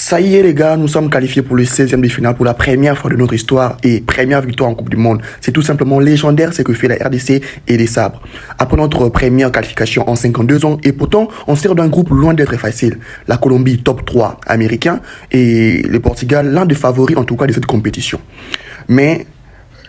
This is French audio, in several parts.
Ça y est les gars, nous sommes qualifiés pour le 16e de finale pour la première fois de notre histoire et première victoire en Coupe du Monde. C'est tout simplement légendaire ce que fait la RDC et les Sabres. Après notre première qualification en 52 ans et pourtant on sort d'un groupe loin d'être facile. La Colombie top 3 américain et le Portugal l'un des favoris en tout cas de cette compétition. Mais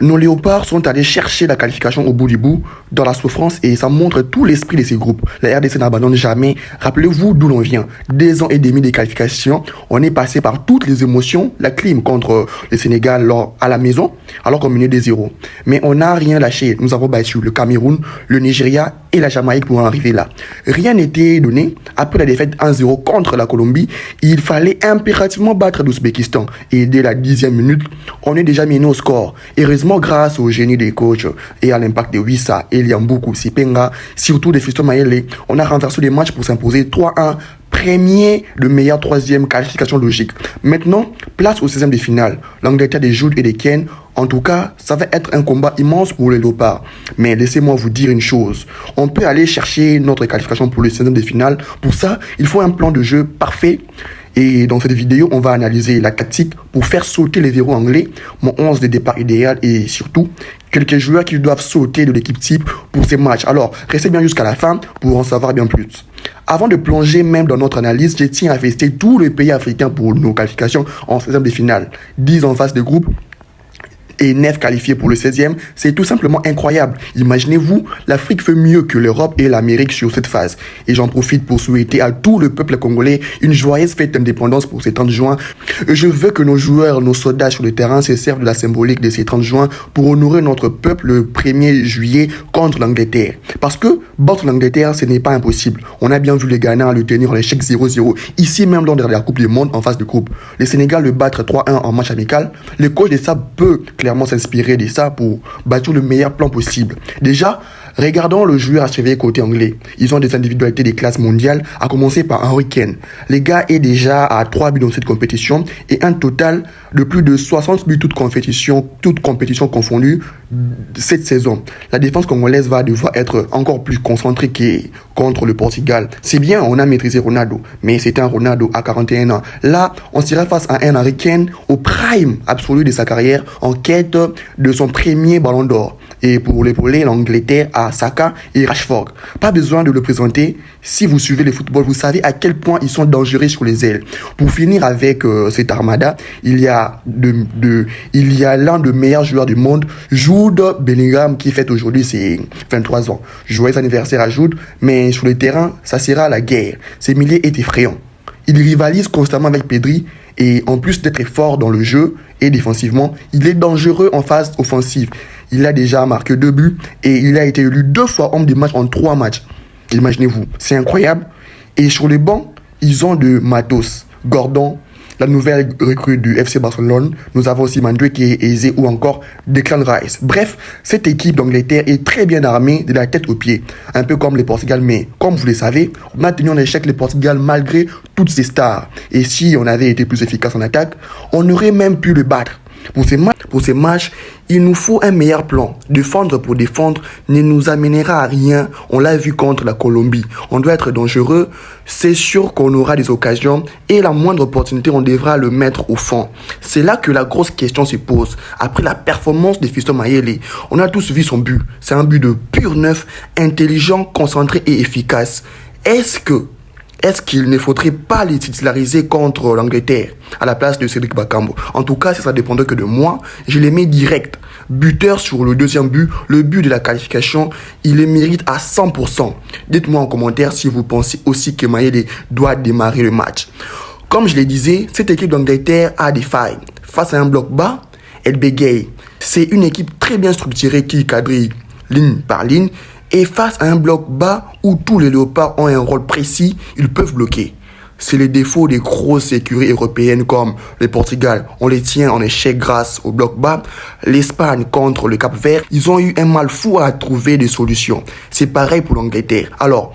nos léopards sont allés chercher la qualification au bout du bout, dans la souffrance, et ça montre tout l'esprit de ces groupes. La RDC n'abandonne jamais. Rappelez-vous d'où l'on vient. 2 ans et demi de qualification, on est passé par toutes les émotions, la clim contre le Sénégal à la maison, alors qu'on menait des 0. Mais on n'a rien lâché. Nous avons battu le Cameroun, le Nigeria et la Jamaïque pour en arriver là. Rien n'était donné. Après la défaite 1-0 contre la Colombie, il fallait impérativement battre l'Ouzbékistan. Et dès la 10e minute, on est déjà mené au score. Heureusement, grâce au génie des coachs et à l'impact de Wissa, Eliamboukou, Sipenga, surtout de Fiston Mayele, on a renversé les matchs pour s'imposer 3-1. Premier de meilleure 3e qualification logique. Maintenant, place au 16e de finale. L'Angleterre des Jude et des Ken. En tout cas, ça va être un combat immense pour les Léopards. Mais laissez-moi vous dire une chose. On peut aller chercher notre qualification pour le 16e de finale. Pour ça, il faut un plan de jeu parfait. Et dans cette vidéo, on va analyser la tactique pour faire sauter les verrous anglais, mon 11 de départ idéal et surtout, quelques joueurs qui doivent sauter de l'équipe type pour ces matchs. Alors, restez bien jusqu'à la fin pour en savoir bien plus. Avant de plonger même dans notre analyse, je tiens à féliciter tous les pays africains pour nos qualifications en 16e de finale. 10 en phase de groupe et 9 qualifiés pour le 16e, c'est tout simplement incroyable. Imaginez-vous, l'Afrique fait mieux que l'Europe et l'Amérique sur cette phase. Et j'en profite pour souhaiter à tout le peuple congolais une joyeuse fête d'indépendance pour ces 30 juin. Je veux que nos joueurs, nos soldats sur le terrain se servent de la symbolique de ces 30 juin pour honorer notre peuple le 1er juillet contre l'Angleterre. Parce que battre l'Angleterre, ce n'est pas impossible. On a bien vu les Ghana le tenir en échec 0-0, ici même lors de la Coupe du Monde en phase de groupe. Le Sénégal le battre 3-1 en match amical. Le coach des Sabres peut clairement s'inspirer de ça pour bâtir le meilleur plan possible. Déjà, regardons le joueur à surveiller côté anglais. Ils ont des individualités des classes mondiales, à commencer par Harry Kane. Les gars est déjà à 3 buts dans cette compétition et un total de plus de 60 buts toutes compétitions confondues cette saison. La défense congolaise va devoir être encore plus concentrée que contre le Portugal. C'est bien, on a maîtrisé Ronaldo, mais c'est un Ronaldo à 41 ans. Là, on sera face à un Harry Kane au prime absolu de sa carrière en quête de son premier ballon d'or. Et pour l'épauler, l'Angleterre a Saka et Rashford. Pas besoin de le présenter. Si vous suivez le football, vous savez à quel point ils sont dangereux sur les ailes. Pour finir avec cette armada, il y a l'un des meilleurs joueurs du monde, Jude Bellingham, qui fête aujourd'hui ses 23 ans. Joyeux anniversaire à Jude, mais sur le terrain, ça sera la guerre. Ses milieux est effrayant. Il rivalise constamment avec Pedri et en plus d'être fort dans le jeu et défensivement, il est dangereux en phase offensive. Il a déjà marqué 2 buts et il a été élu 2 fois homme du match en 3 matchs. Imaginez-vous, c'est incroyable. Et sur les bancs, ils ont de Matos, Gordon, la nouvelle recrue du FC Barcelone. Nous avons aussi Madueke et Eze ou encore Declan Rice. Bref, cette équipe d'Angleterre est très bien armée de la tête aux pieds. Un peu comme le Portugal, mais comme vous le savez, on a tenu en échec le Portugal malgré toutes ses stars. Et si on avait été plus efficace en attaque, on aurait même pu le battre. Pour ces matchs, il nous faut un meilleur plan. Défendre pour défendre ne nous amènera à rien. On l'a vu contre la Colombie. On doit être dangereux. C'est sûr qu'on aura des occasions et la moindre opportunité, on devra le mettre au fond. C'est là que la grosse question se pose. Après la performance de Fiston Mayele, on a tous vu son but. C'est un but de pur neuf, intelligent, concentré et efficace. Est-ce qu'il ne faudrait pas les titulariser contre l'Angleterre à la place de Cédric Bakambu? En tout cas, si ça dépendait que de moi, je les mets direct. Buteur sur le 2e but, le but de la qualification, il les mérite à 100%. Dites-moi en commentaire si vous pensez aussi que Mayele doit démarrer le match. Comme je le disais, cette équipe d'Angleterre a des failles. Face à un bloc bas, elle bégaye. C'est une équipe très bien structurée qui quadrille ligne par ligne. Et face à un bloc bas où tous les léopards ont un rôle précis, ils peuvent bloquer. C'est le défaut des grosses écuries européennes comme le Portugal. On les tient en échec grâce au bloc bas. L'Espagne contre le Cap-Vert, ils ont eu un mal fou à trouver des solutions. C'est pareil pour l'Angleterre. Alors,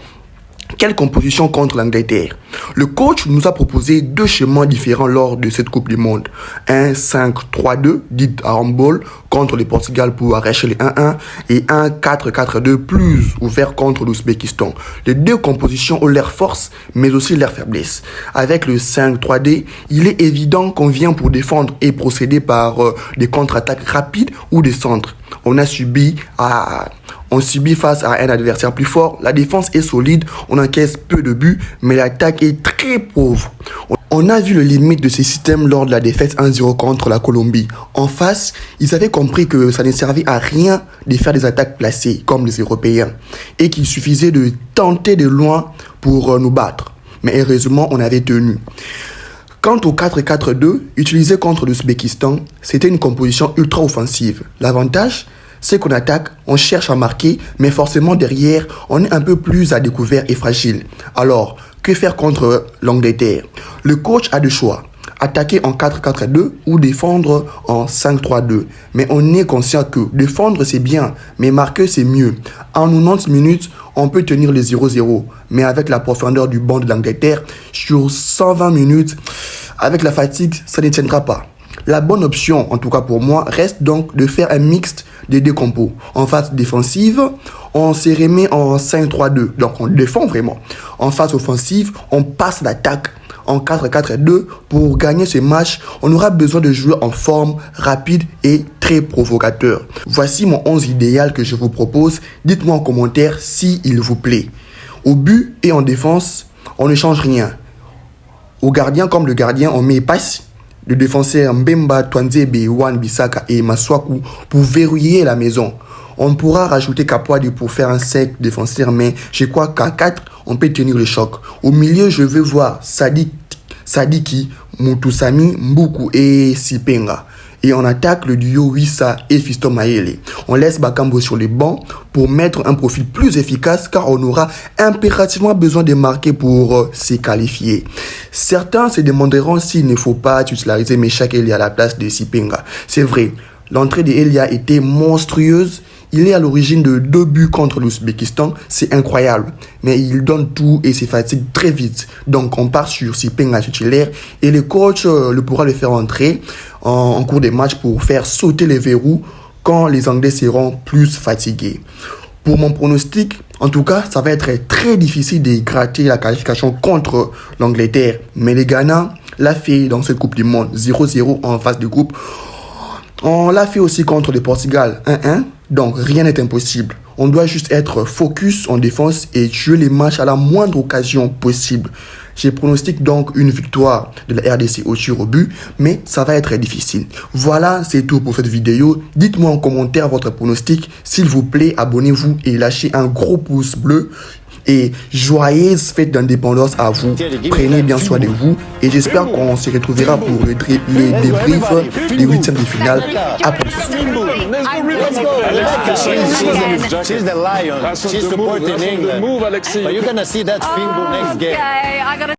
Quelle composition contre l'Angleterre? Le coach nous a proposé deux schémas différents lors de cette Coupe du Monde. Un 5-3-2, dit à handball, contre le Portugal pour arracher les 1-1, et un 4-4-2 plus ouvert contre l'Ouzbékistan. Les deux compositions ont leur force, mais aussi leur faiblesse. Avec le 5-3-D, il est évident qu'on vient pour défendre et procéder par des contre-attaques rapides ou des centres. On subit face à un adversaire plus fort, la défense est solide, on encaisse peu de buts, mais l'attaque est très pauvre. On a vu le limite de ces systèmes lors de la défaite 1-0 contre la Colombie. En face, ils avaient compris que ça ne servait à rien de faire des attaques placées comme les Européens et qu'il suffisait de tenter de loin pour nous battre. Mais heureusement, on avait tenu. Quant au 4-4-2, utilisé contre l'Ouzbékistan, c'était une composition ultra offensive. L'avantage, c'est qu'on attaque, on cherche à marquer, mais forcément derrière, on est un peu plus à découvert et fragile. Alors, que faire contre l'Angleterre? Le coach a deux choix. Attaquer en 4-4-2 ou défendre en 5-3-2. Mais on est conscient que défendre c'est bien, mais marquer c'est mieux. En 90 minutes, on peut tenir les 0-0. Mais avec la profondeur du banc de l'Angleterre, sur 120 minutes, avec la fatigue, ça ne tiendra pas. La bonne option, en tout cas pour moi, reste donc de faire un mixte des deux compos. En phase défensive, on se remet en 5-3-2. Donc on défend vraiment. En phase offensive, on passe l'attaque en 4-4-2. Pour gagner ce match, on aura besoin de jouer en forme, rapide et très provocateur. Voici mon 11 idéal que je vous propose. Dites-moi en commentaire s'il vous plaît. Au but et en défense, on ne change rien. Au gardien comme le gardien, on met passe. Le défenseur Mbemba, Twanzebe, Wan-Bissaka et Masuaku pour verrouiller la maison. On pourra rajouter Kapwadi pour faire un sec défenseur, mais je crois qu'à 4, on peut tenir le choc. Au milieu, je veux voir Sadiki, Mutusami, Mbuku et Sipenga. Et on attaque le duo Wissa et Fiston Maele. On laisse Bakambo sur les bancs pour mettre un profil plus efficace car on aura impérativement besoin de marquer pour se qualifier. Certains se demanderont s'il ne faut pas titulariser Meshak Elia à la place de Sipenga. C'est vrai, l'entrée d'Elia était monstrueuse. Il est à l'origine de 2 buts contre l'Ouzbékistan, c'est incroyable. Mais il donne tout et se fatigue très vite. Donc on part sur Sipenga titulaire et le coach pourra le faire entrer en cours des matchs pour faire sauter les verrous quand les Anglais seront plus fatigués. Pour mon pronostic, en tout cas, ça va être très difficile de gratter la qualification contre l'Angleterre. Mais les Ghana l'a fait dans cette Coupe du Monde, 0-0 en phase de groupe. On l'a fait aussi contre le Portugal, 1-1. Donc, rien n'est impossible. On doit juste être focus en défense et tuer les matchs à la moindre occasion possible. Je pronostique donc une victoire de la RDC au tir au but, mais ça va être difficile. Voilà, c'est tout pour cette vidéo. Dites-moi en commentaire votre pronostic. S'il vous plaît, abonnez-vous et lâchez un gros pouce bleu. Et joyeuse fête d'indépendance à vous. Prenez bien soin de vous. Et j'espère qu'on se retrouvera pour les débriefs des huitièmes de finale. À plus. She's the lion. She's supporting England. But you're gonna see that Fimbo next game.